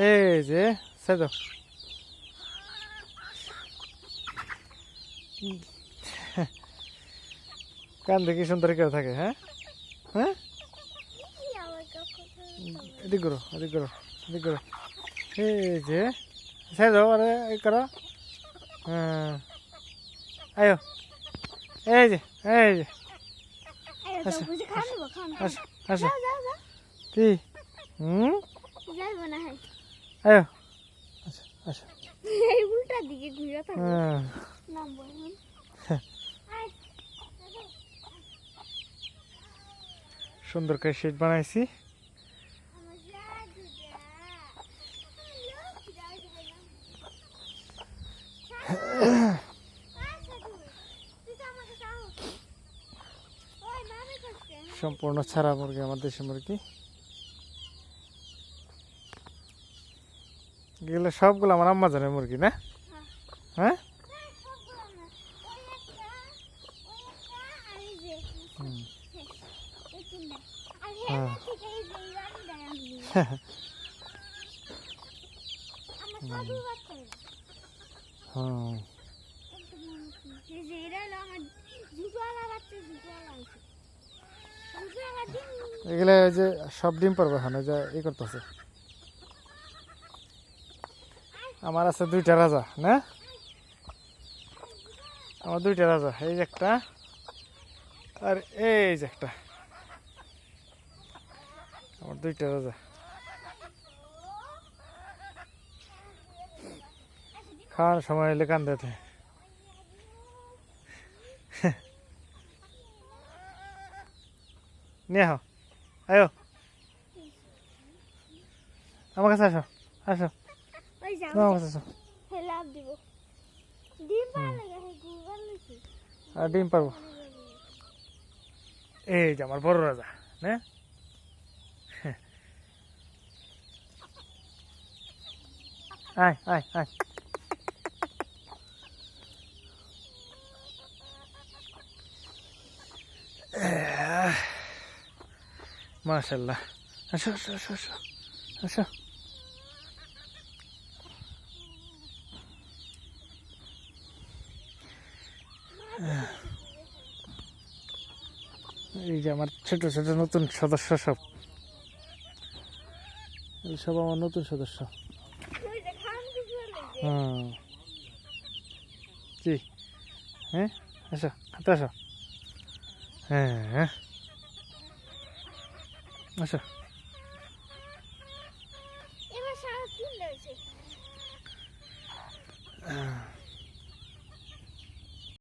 এই যে সাইদো কান দেখি সুন্দর কেউ থাকে। হ্যাঁ হ্যাঁ এদিক করো এদিক করো এদিক করো। এই যে সাইদো আরে এই করো। হ্যাঁ আয়ো এই যে এই যে আসো আসো আসো কি আয়ো আচ্ছা আচ্ছা উল্টা দিকে ঘুরে থাকে সুন্দর করে শীট বানাইছি। সম্পূর্ণ ছাড়া মুরগি, আমার দেশি মুরগি। এগুলো সবগুলো আমার আম্মা জানের মুরগি না? হ্যাঁ এগুলো যে সব ডিম পারবে হ্যাঁ যে ই করতেছে। আমার আছে দুইটা রাজা না, আমার দুইটা রাজা, এই যে একটা আর এই যে একটা, আমার দুইটা রাজা। খাওয়ার সময় এলে কান্দাতে নিয়ে আহ আয়ো আমার কাছে আসো আসো আমার কাছে আসো। আর ডিম পারবো। এই যে আমার বড় রাজা না, আয় আয় আয়। মাশাআল্লাহ আসো আসো আসো আসো আসো। এই যে আমার ছোট ছোট নতুন সদস্য সব, এই সব আমার নতুন সদস্য। কি হ্যাঁ আসো হাতে আসো। হ্যাঁ আসো। এবার সারা দিন রয়েছে।